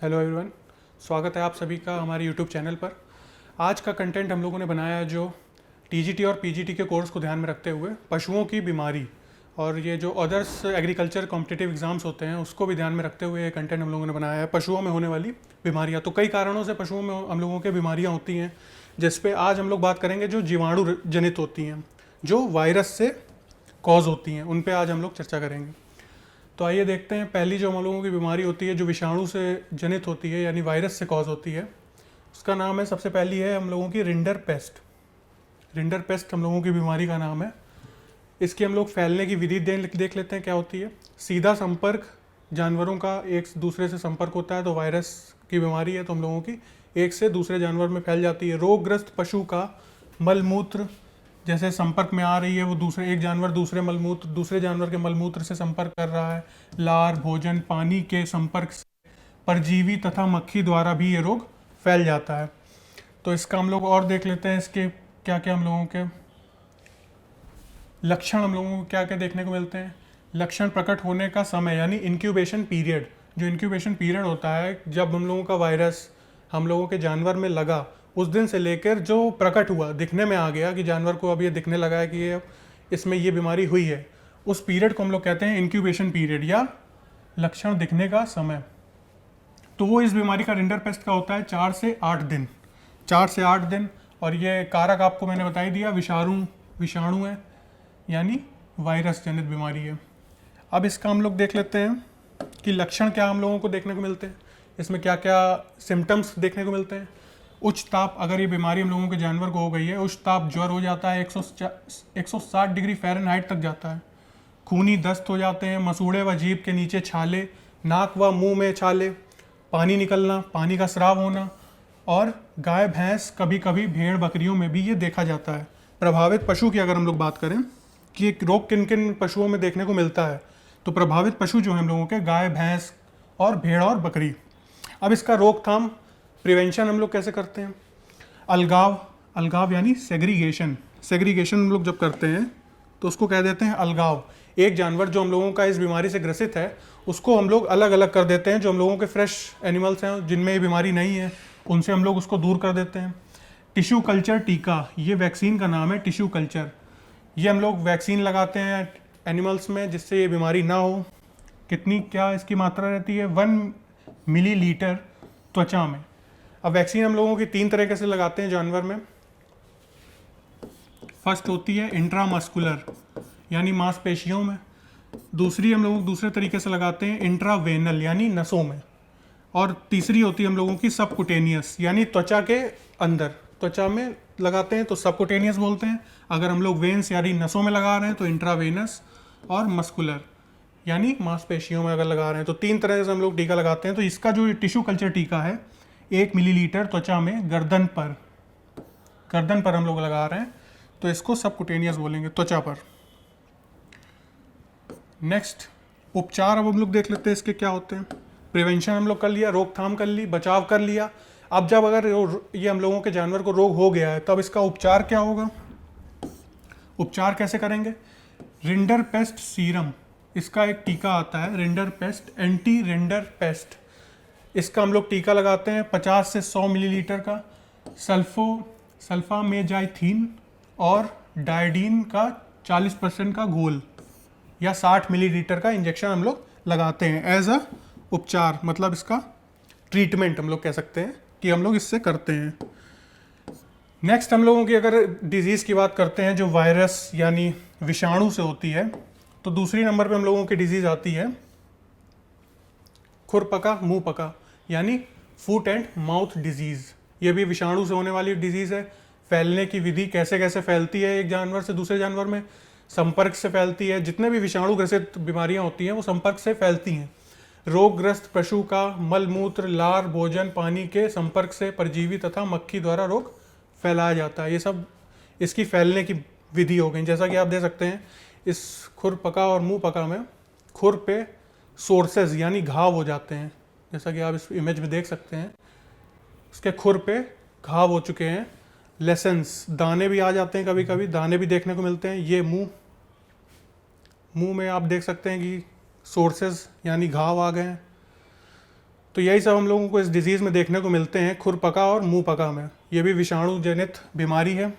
Hello everyone, स्वागत है आप सभी का हमारे यूट्यूब चैनल पर। आज का कंटेंट हम लोगों ने बनाया है जो टीजीटी और पीजीटी के कोर्स को ध्यान में रखते हुए पशुओं की बीमारी और ये जो अदर्स एग्रीकल्चर कॉम्पिटिटिव एग्जाम्स होते हैं उसको भी ध्यान में रखते हुए ये कंटेंट हम लोगों ने बनाया है। पशुओं में होने वाली बीमारियाँ, तो कई कारणों से पशुओं में हम लोगों के बीमारियाँ होती हैं, जिस पे आज हम लोग बात करेंगे जो जीवाणु जनित होती हैं, जो वायरस से कॉज होती हैं, उन पे आज हम लोग चर्चा करेंगे। तो आइए देखते हैं, पहली जो हम लोगों की बीमारी होती है जो विषाणु से जनित होती है यानी वायरस से कॉज होती है, उसका नाम है, सबसे पहली है हम लोगों की रिंडर पेस्ट। रिंडर पेस्ट हम लोगों की बीमारी का नाम है। इसकी हम लोग फैलने की विधि देख लेते हैं क्या होती है। सीधा संपर्क, जानवरों का एक दूसरे से संपर्क होता है तो वायरस की बीमारी है, तो हम लोगों की एक से दूसरे जानवर में फैल जाती है। रोगग्रस्त पशु का मलमूत्र जैसे संपर्क में आ रही है, वो दूसरे एक जानवर दूसरे जानवर के मलमूत्र से संपर्क कर रहा है। लार, भोजन, पानी के संपर्क से परजीवी तथा मक्खी द्वारा भी ये रोग फैल जाता है। तो इसका हम लोग और देख लेते हैं, इसके क्या क्या हम लोगों के लक्षण हम लोगों को क्या क्या देखने को मिलते हैं। लक्षण प्रकट होने का समय यानी इंक्यूबेशन पीरियड, जो इंक्यूबेशन पीरियड होता है जब हम लोगों का वायरस हम लोगों के जानवर में लगा, उस दिन से लेकर जो प्रकट हुआ, दिखने में आ गया कि जानवर को अब ये दिखने लगा है कि ये इसमें ये बीमारी हुई है, उस पीरियड को हम लोग कहते हैं इंक्यूबेशन पीरियड या लक्षण दिखने का समय। तो वो इस बीमारी का रिंडर पेस्ट का होता है 4 से 8 दिन, 4 से 8 दिन। और ये कारक आपको मैंने बता ही दिया, विषाणु है यानी वायरस जनित बीमारी है। अब इसका हम लोग देख लेते हैं कि लक्षण क्या हम लोगों को देखने को मिलते हैं, इसमें क्या क्या सिम्टम्स देखने को मिलते हैं। उच्च ताप, अगर ये बीमारी हम लोगों के जानवर को हो गई है, उच्च ताप ज्वर हो जाता है, 160 डिग्री फ़ारेनहाइट तक जाता है। खूनी दस्त हो जाते हैं, मसूड़े व जीभ के नीचे छाले, नाक व मुंह में छाले, पानी निकलना, पानी का स्राव होना, और गाय भैंस, कभी कभी भेड़ बकरियों में भी ये देखा जाता है। प्रभावित पशु की अगर हम लोग बात करें कि एक रोग किन किन पशुओं में देखने को मिलता है, तो प्रभावित पशु जो हैं हम लोगों के गाय भैंस और भेड़ और बकरी। अब इसका रोकथाम प्रिवेंशन हम लोग कैसे करते हैं। अलगाव यानी सेग्रीगेशन हम लोग जब करते हैं तो उसको कह देते हैं अलगाव। एक जानवर जो हम लोगों का इस बीमारी से ग्रसित है उसको हम लोग अलग अलग कर देते हैं। जो हम लोगों के फ्रेश एनिमल्स हैं जिनमें ये बीमारी नहीं है, उनसे हम लोग उसको दूर कर देते हैं। टिश्यू कल्चर टीका, ये वैक्सीन का नाम है, टिश्यू कल्चर। ये हम लोग वैक्सीन लगाते हैं एनिमल्स में जिससे ये बीमारी ना हो। कितनी क्या इसकी मात्रा रहती है, 1 मिलीलीटर त्वचा में। अब वैक्सीन हम लोगों की 3 तरीके से लगाते हैं जानवर में। फर्स्ट होती है इंट्रामस्कुलर यानी मांसपेशियों में। दूसरी हम लोग दूसरे तरीके से लगाते हैं इंट्रावेनल यानी नसों में। और तीसरी होती है हम लोगों की सबकुटेनियस यानी त्वचा के अंदर, त्वचा में लगाते हैं तो सबकुटेनियस बोलते हैं। अगर हम लोग वेन्स यानी नसों में लगा रहे हैं तो इंट्रावेनस, और मस्कुलर यानी मांसपेशियों में अगर लगा रहे हैं तो 3 तरह से हम लोग टीका लगाते हैं। तो इसका जो टिश्यू कल्चर टीका है 1 मिलीलीटर त्वचा में गर्दन पर हम लोग लगा रहे हैं तो इसको सबकुटेनियस बोलेंगे, त्वचा पर। नेक्स्ट उपचार अब हम लोग देख लेते हैं इसके क्या होते हैं। प्रिवेंशन हम लोग कर लिया, रोकथाम कर ली, बचाव कर लिया। अब जब अगर ये हम लोगों के जानवर को रोग हो गया है तब इसका उपचार क्या होगा, उपचार कैसे करेंगे। रिंडर पेस्ट सीरम, इसका एक टीका आता है rinder paste, anti rinder paste. इसका हम लोग टीका लगाते हैं 50 से 100 मिलीलीटर का। सल्फामेजाइथीन और डायडीन का 40% का घोल या 60 मिलीलीटर का इंजेक्शन हम लोग लगाते हैं एज अ उपचार, मतलब इसका ट्रीटमेंट हम लोग कह सकते हैं कि हम लोग इससे करते हैं। नेक्स्ट हम लोगों की अगर डिजीज़ की बात करते हैं जो वायरस यानी विषाणु से होती है, तो दूसरी नंबर पे हम लोगों की डिजीज़ आती है खुरपका मुंह पका यानी फूट एंड माउथ डिजीज़। ये भी विषाणु से होने वाली डिजीज़ है। फैलने की विधि कैसे कैसे फैलती है एक जानवर से दूसरे जानवर में, संपर्क से फैलती है। जितने भी विषाणु ग्रसित बीमारियां होती हैं वो संपर्क से फैलती हैं। रोगग्रस्त पशु का मलमूत्र, लार, भोजन, पानी के संपर्क से परजीवी तथा मक्खी द्वारा रोग फैलाया जाता है। ये सब इसकी फैलने की विधि हो गई। जैसा कि आप देख सकते हैं इस खुरपका और मुंह पका में खुर पे सोर्सेज यानी घाव हो जाते हैं, जैसा कि आप इस इमेज में देख सकते हैं इसके खुर पे घाव हो चुके हैं। लेसेंस, दाने भी आ जाते हैं, कभी कभी दाने भी देखने को मिलते हैं। ये मुंह में आप देख सकते हैं कि सोर्सेज यानी घाव आ गए हैं। तो यही सब हम लोगों को इस डिजीज़ में देखने को मिलते हैं खुरपका और मुंह पका में। ये भी विषाणु जनित बीमारी है।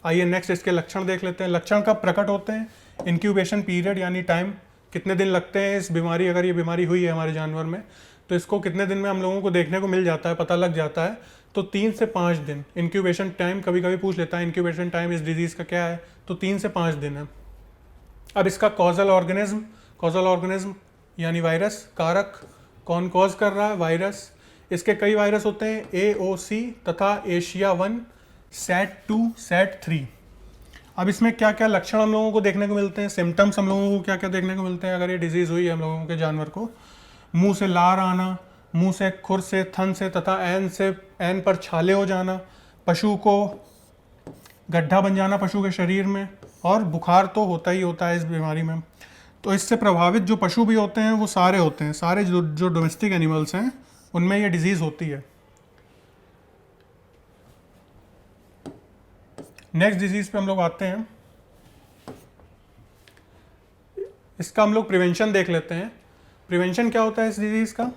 आइए नेक्स्ट इसके लक्षण देख लेते हैं। लक्षण कब प्रकट होते हैं, इंक्यूबेशन पीरियड यानी टाइम, कितने दिन लगते हैं इस बीमारी, अगर ये बीमारी हुई है हमारे जानवर में तो इसको कितने दिन में हम लोगों को देखने को मिल जाता है, पता लग जाता है। तो 3 से 5 दिन इंक्यूबेशन टाइम। कभी कभी पूछ लेता है इंक्यूबेशन टाइम इस डिजीज़ का क्या है, तो 3 से 5 दिन है। अब इसका कॉजल ऑर्गेनिज्म यानी वायरस, कारक, कौन कॉज कर रहा है, वायरस। इसके कई वायरस होते हैं, AOC तथा एशिया 1, SAT2, SAT3। अब इसमें क्या क्या लक्षण हम लोगों को देखने को मिलते हैं, सिम्टम्स हम लोगों को क्या क्या देखने को मिलते हैं अगर ये डिजीज़ हुई है हम लोगों के जानवर को। मुंह से लार आना, मुंह से, खुर से, थन से तथा ऐन पर छाले हो जाना, पशु को गड्ढा बन जाना पशु के शरीर में, और बुखार तो होता ही होता है इस बीमारी में। तो इससे प्रभावित जो पशु भी होते हैं वो सारे होते हैं, सारे जो डोमेस्टिक एनिमल्स हैं उनमें ये डिजीज़ होती है। नेक्स्ट डिजीज़ पे हम लोग आते हैं। इसका हम लोग प्रिवेंशन देख लेते हैं। प्रिवेंशन क्या होता है इस डिजीज़ का,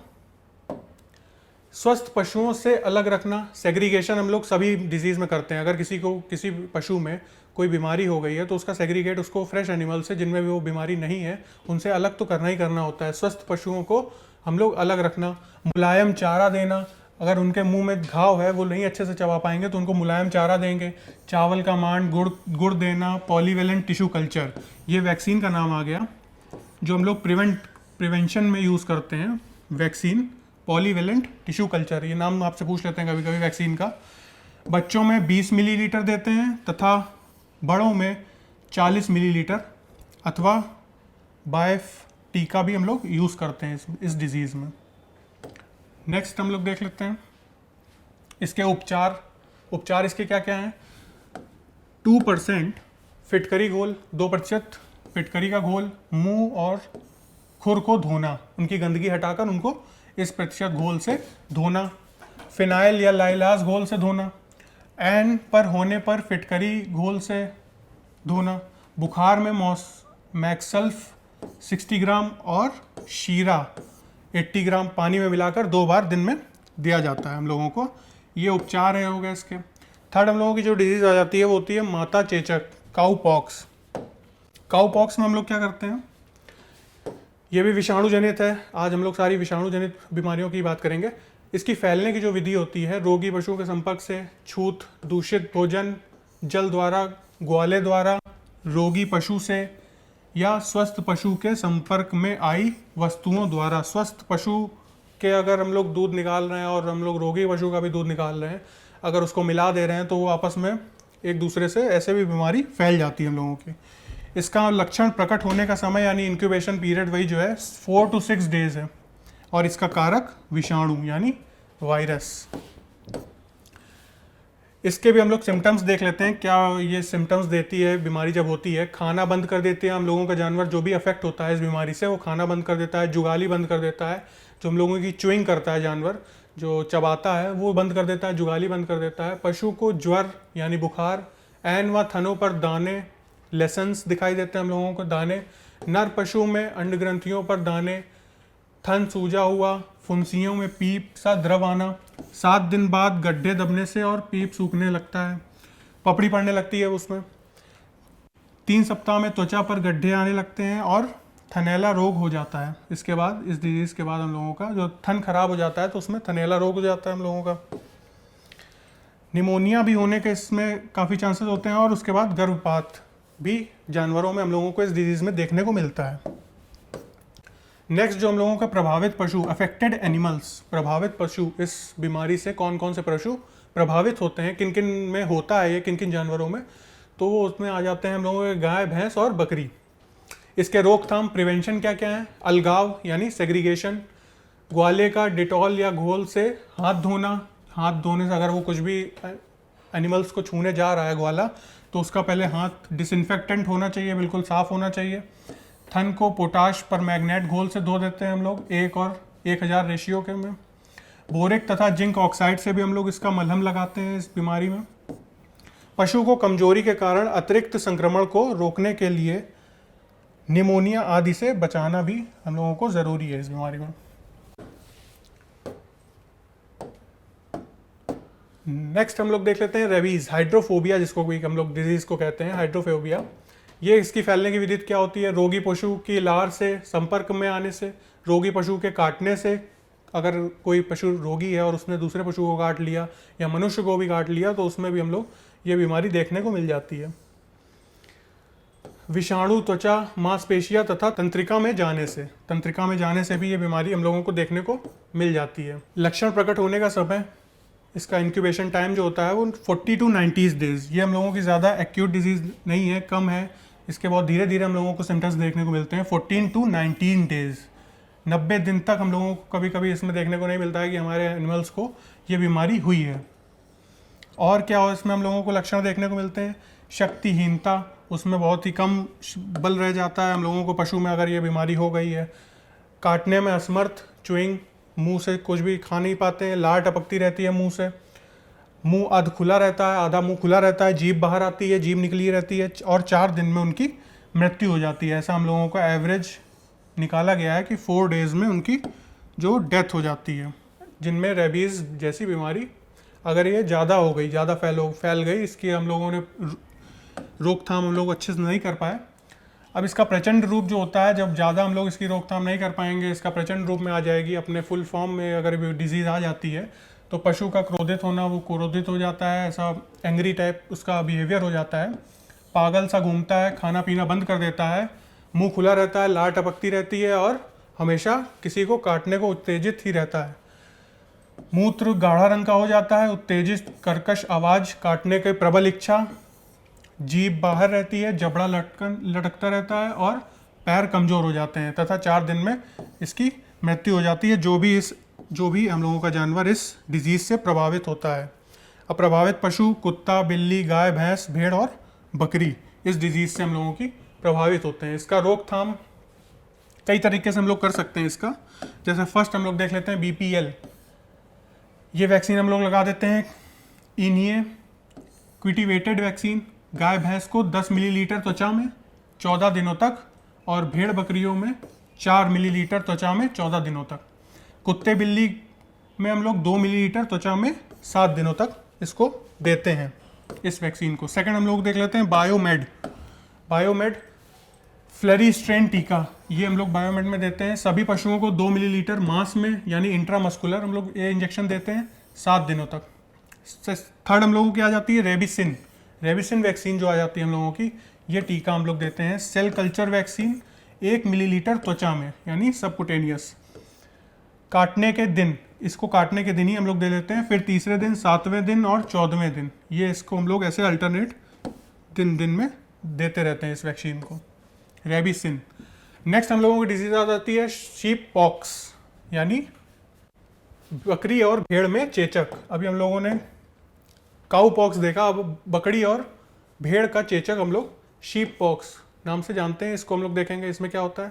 स्वस्थ पशुओं से अलग रखना। सेग्रीगेशन हम लोग सभी डिजीज़ में करते हैं। अगर किसी पशु में कोई बीमारी हो गई है तो उसका सेग्रीगेट, उसको फ्रेश एनिमल से जिनमें भी वो बीमारी नहीं है उनसे अलग तो करना ही करना होता है। स्वस्थ पशुओं को हम लोग अलग रखना। मुलायम चारा देना, अगर उनके मुंह में घाव है, वो नहीं अच्छे से चबा पाएंगे तो उनको मुलायम चारा देंगे। चावल का मांड, गुड़ देना। पॉलीवेलेंट टिश्यू कल्चर, ये वैक्सीन का नाम आ गया जो हम लोग प्रिवेंशन में यूज़ करते हैं। वैक्सीन, पॉलीवेलेंट टिश्यू कल्चर, ये नाम आपसे पूछ लेते हैं कभी कभी वैक्सीन का। बच्चों में 20 मिलीलीटर देते हैं तथा बड़ों में 40 मिलीलीटर, अथवा बाइफ टीका भी हम लोग यूज़ करते हैं इस डिजीज़ में। नेक्स्ट हम लोग देख लेते हैं इसके उपचार इसके क्या क्या हैं। 2% फिटकरी घोल, 2% फिटकरी का घोल, मुंह और खुर को धोना, उनकी गंदगी हटाकर उनको इस प्रतिशत घोल से धोना। फिनाइल या लाइलाज घोल से धोना। एन पर होने पर फिटकरी घोल से धोना। बुखार में मैक्सल्फ 60 ग्राम और शीरा 80 ग्राम पानी में मिलाकर 2 बार दिन में दिया जाता है हम लोगों को। ये उपचार है हो गए इसके। थर्ड हम लोगों की जो डिजीज़ आ जाती है वो होती है माता चेचक, काऊ पॉक्स। काऊ पॉक्स में हम लोग क्या करते हैं, ये भी विषाणु जनित है। आज हम लोग सारी विषाणु जनित बीमारियों की बात करेंगे। इसकी फैलने की जो विधि होती है, रोगी पशुओं के संपर्क से, छूत, दूषित भोजन, जल द्वारा, ग्वाले द्वारा, रोगी पशु से, या स्वस्थ पशु के संपर्क में आई वस्तुओं द्वारा। स्वस्थ पशु के अगर हम लोग दूध निकाल रहे हैं और हम लोग रोगी पशु का भी दूध निकाल रहे हैं, अगर उसको मिला दे रहे हैं तो वो आपस में एक दूसरे से ऐसे भी बीमारी फैल जाती है हम लोगों की। इसका लक्षण प्रकट होने का समय यानी इंक्यूबेशन पीरियड वही जो है 4 to 6 डेज है। और इसका कारक विषाणु यानी वायरस। इसके भी हम लोग सिम्टम्स देख लेते हैं, क्या ये सिम्टम्स देती है बीमारी जब होती है। खाना बंद कर देती है हम लोगों का जानवर, जो भी अफेक्ट होता है इस बीमारी से वो खाना बंद कर देता है। जुगाली बंद कर देता है, जो हम लोगों की च्युइंग करता है जानवर, जो चबाता है वो बंद कर देता है, जुगाली बंद कर देता है। पशु को ज्वर यानी बुखार, ऐन व थनों पर दाने, लेसन्स दिखाई देते हैं हम लोगों को, दाने। नर पशु में अंड ग्रंथियों पर दाने, थन सूजा हुआ, फुंसियों में पीप सा द्रव आना, 7 दिन बाद गड्ढे दबने से और पीप सूखने लगता है, पपड़ी पड़ने लगती है उसमें। 3 सप्ताह में त्वचा पर गड्ढे आने लगते हैं और थनैला रोग हो जाता है। इसके बाद, इस डिजीज़ के बाद हम लोगों का जो थन खराब हो जाता है तो उसमें थनैला रोग हो जाता है हम लोगों का। निमोनिया भी होने के इसमें काफ़ी चांसेस होते हैं। और उसके बाद गर्भपात भी जानवरों में हम लोगों को इस डिजीज़ में देखने को मिलता है। नेक्स्ट जो हम लोगों का प्रभावित पशु, अफेक्टेड एनिमल्स, प्रभावित पशु, इस बीमारी से कौन कौन से पशु प्रभावित होते हैं, किन किन में होता है ये, किन किन जानवरों में, तो वो उसमें आ जाते हैं हम लोगों के गाय, भैंस और बकरी। इसके रोकथाम, प्रिवेंशन क्या क्या है, अलगाव यानी सेग्रीगेशन, ग्वाले का डिटॉल या घोल से हाथ धोना। हाथ धोने से अगर वो कुछ भी एनिमल्स को छूने जा रहा है ग्वाला, तो उसका पहले हाथ डिसइंफेक्टेंट होना चाहिए, बिल्कुल साफ़ होना चाहिए। थन को पोटाश पर मैग्नेट घोल से धो देते हैं हम लोग 1 और 1000 रेशियो के में। बोरिक तथा जिंक ऑक्साइड से भी हम लोग इसका मलहम लगाते हैं इस बीमारी में। पशु को कमजोरी के कारण अतिरिक्त संक्रमण को रोकने के लिए निमोनिया आदि से बचाना भी हम लोगों को ज़रूरी है इस बीमारी में। नेक्स्ट हम लोग देख लेते हैं रेबीज, हाइड्रोफोबिया जिसको भी हम लोग डिजीज़ को कहते हैं हाइड्रोफोबिया। ये इसकी फैलने की विधि क्या होती है? रोगी पशु की लार से संपर्क में आने से, रोगी पशु के काटने से, अगर कोई पशु रोगी है और उसने दूसरे पशु को काट लिया या मनुष्य को भी काट लिया तो उसमें भी हम लोग ये बीमारी देखने को मिल जाती है। विषाणु त्वचा, मांसपेशियां तथा तंत्रिका में जाने से, तंत्रिका में जाने से भी ये बीमारी हम लोगों को देखने को मिल जाती है। लक्षण प्रकट होने का समय, इसका इंक्यूबेशन टाइम जो होता है वो 40 to 90 डेज। ये हम लोगों की ज़्यादा एक्यूट डिजीज़ नहीं है, कम है। इसके बाद धीरे धीरे हम लोगों को सिम्टम्स देखने को मिलते हैं। 14 to 19 डेज, 90 दिन तक हम लोगों को कभी कभी इसमें देखने को नहीं मिलता है कि हमारे एनिमल्स को ये बीमारी हुई है। और क्या हो इसमें हम लोगों को लक्षण देखने को मिलते हैं? शक्तिहीनता, उसमें बहुत ही कम बल रह जाता है हम लोगों को पशु में अगर ये बीमारी हो गई है। काटने में असमर्थ, च्युइंग, मुंह से कुछ भी खा नहीं पाते हैं, लार टपकती रहती है मुंह से, मुंह आधा खुला रहता है, आधा मुंह खुला रहता है, जीभ बाहर आती है, जीभ निकली रहती है, और 4 दिन में उनकी मृत्यु हो जाती है। ऐसा हम लोगों को एवरेज निकाला गया है कि 4 डेज़ में उनकी जो डेथ हो जाती है, जिनमें रेबीज़ जैसी बीमारी अगर ये ज़्यादा हो गई, ज़्यादा फैल गई, इसकी हम लोगों ने रोकथाम हम लोग अच्छे से नहीं कर पाए। अब इसका प्रचंड रूप जो होता है, जब ज़्यादा हम लोग इसकी रोकथाम नहीं कर पाएंगे, इसका प्रचंड रूप में आ जाएगी, अपने फुल फॉर्म में अगर डिजीज़ आ जाती है तो पशु का क्रोधित होना, वो क्रोधित हो जाता है, ऐसा एंग्री टाइप उसका बिहेवियर हो जाता है, पागल सा घूमता है, खाना पीना बंद कर देता है, मुंह खुला रहता है, लार टपकती रहती है और हमेशा किसी को काटने को उत्तेजित ही रहता है। मूत्र गाढ़ा रंग का हो जाता है, उत्तेजित कर्कश आवाज़, काटने के प्रबल इच्छा, जीभ बाहर रहती है, जबड़ा लटकता रहता है और पैर कमज़ोर हो जाते हैं तथा 4 दिन में इसकी मृत्यु हो जाती है, जो भी हम लोगों का जानवर इस डिजीज़ से प्रभावित होता है। अब प्रभावित पशु कुत्ता, बिल्ली, गाय, भैंस, भेड़ और बकरी इस डिजीज़ से हम लोगों की प्रभावित होते हैं। इसका रोकथाम कई तरीके से हम लोग कर सकते हैं इसका। जैसे फर्स्ट हम लोग देख लेते हैं BPL, ये वैक्सीन हम लोग लगा देते हैं। इनिक्विटिवेटेड वैक्सीन, गाय भैंस को 10 मिलीलीटर त्वचा में 14 दिनों तक और भेड़ बकरियों में 4 मिलीलीटर त्वचा में 14 दिनों तक। कुत्ते बिल्ली में हम लोग 2 मिलीलीटर त्वचा में 7 दिनों तक इसको देते हैं, इस वैक्सीन को। सेकंड हम लोग देख लेते हैं बायोमेड फ्लरी स्ट्रेन टीका, ये हम लोग बायोमेड में देते हैं। सभी पशुओं को 2 मिलीलीटर मांस में यानी इंट्रामस्कुलर हम लोग ये इंजेक्शन देते हैं 7 दिनों तक। थर्ड हम लोगों की आ जाती है रेबिसिन वैक्सीन जो आ जाती है हम लोगों की, ये टीका हम लोग देते हैं। सेल कल्चर वैक्सीन 1 मिलीलीटर त्वचा में यानी सबकुटेनियस। काटने के दिन, इसको काटने के दिन ही हम लोग दे देते हैं, फिर तीसरे दिन, 7वें दिन और 14वें दिन, ये इसको हम लोग ऐसे अल्टरनेट दिन में देते रहते हैं इस वैक्सीन को, रेबिसिन। नेक्स्ट हम लोगों की डिजीज आ जाती है शीप पॉक्स यानी बकरी और भेड़ में चेचक। अभी हम लोगों ने काऊ पॉक्स देखा, अब बकरी और भेड़ का चेचक हम लोग शीप पॉक्स नाम से जानते हैं। इसको हम लोग देखेंगे इसमें क्या होता है।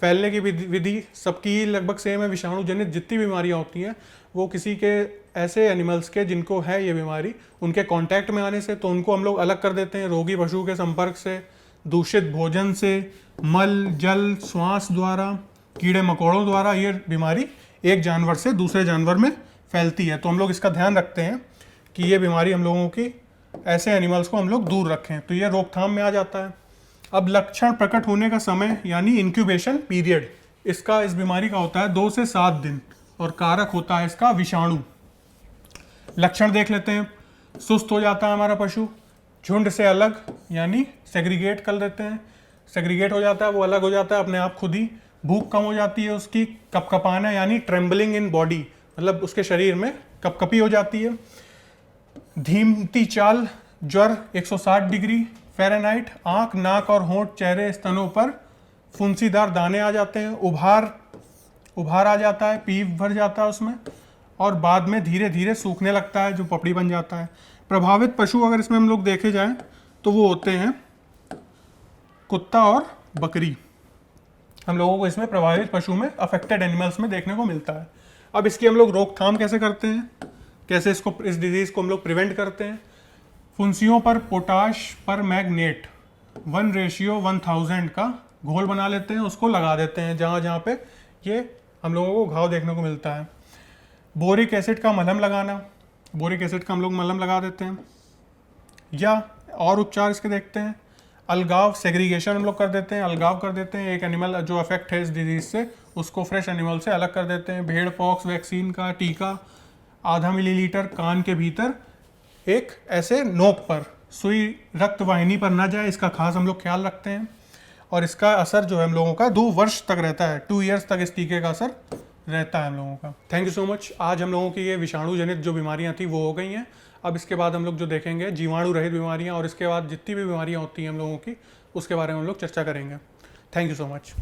फैलने की विधि सबकी लगभग सेम है। विषाणु जनित जितनी बीमारियां होती हैं वो किसी के ऐसे एनिमल्स के जिनको है ये बीमारी, उनके कांटेक्ट में आने से तो उनको हम लोग अलग कर देते हैं। रोगी पशु के संपर्क से, दूषित भोजन से, मल जल श्वास द्वारा, कीड़े मकोड़ों द्वारा ये बीमारी एक जानवर से दूसरे जानवर में फैलती है। तो हम लोग इसका ध्यान रखते हैं कि ये बीमारी हम लोगों की ऐसे एनिमल्स को हम लोग दूर रखें, तो ये रोकथाम में आ जाता है। अब लक्षण प्रकट होने का समय यानी इंक्यूबेशन पीरियड इसका इस बीमारी का होता है 2 से 7 दिन और कारक होता है इसका विषाणु। लक्षण देख लेते हैं। सुस्त हो जाता है हमारा पशु, झुंड से अलग यानी सेग्रीगेट कर देते हैं, सेग्रीगेट हो जाता है, वो अलग हो जाता है अपने आप खुद ही। भूख कम हो जाती है उसकी, कपकपाना यानी ट्रेम्बलिंग इन बॉडी, मतलब उसके शरीर में कपकपी हो जाती है। धीमती चाल, ज्वर 160 डिग्री फ़ारेनहाइट, आंख, नाक और होंठ, चेहरे, स्तनों पर फुंसीदार दाने आ जाते हैं, उभार आ जाता है, पीप भर जाता है उसमें और बाद में धीरे धीरे सूखने लगता है, जो पपड़ी बन जाता है। प्रभावित पशु अगर इसमें हम लोग देखे जाएं तो वो होते हैं कुत्ता और बकरी। हम लोगों को इसमें प्रभावित पशु में अफेक्टेड एनिमल्स में देखने को मिलता है। अब इसकी हम लोग रोकथाम कैसे करते हैं, कैसे इस डिजीज़ को हम लोग प्रिवेंट करते हैं। फुंसियों पर पोटाश पर मैग्नेट 1:1000 का घोल बना लेते हैं, उसको लगा देते हैं जहाँ जहाँ पे ये हम लोगों को घाव देखने को मिलता है। बोरिक एसिड का मलहम लगाना, बोरिक एसिड का हम लोग मलहम लगा देते हैं। या और उपचार इसके देखते हैं, अलगाव सेग्रीगेशन हम लोग कर देते हैं, अलगाव कर देते हैं एक एनिमल जो अफेक्ट है इस डिजीज से, उसको फ्रेश एनिमल से अलग कर देते हैं। भेड़ पॉक्स वैक्सीन का टीका आधा मिलीलीटर कान के भीतर एक ऐसे नोक पर, सुई रक्त वाहिनी पर ना जाए, इसका खास हम लोग ख्याल रखते हैं। और इसका असर जो है हम लोगों का 2 वर्ष तक रहता है, 2 ईयर्स तक इस टीके का असर रहता है हम लोगों का। Thank you so much. आज हम लोगों की ये विषाणु जनित जो बीमारियां थी वो हो गई हैं। अब इसके बाद हम लोग जो देखेंगे जीवाणु रहित बीमारियां, और इसके बाद जितनी भी बीमारियां होती हैं हम लोगों की, उसके बारे में हम लोग चर्चा करेंगे। Thank you so much.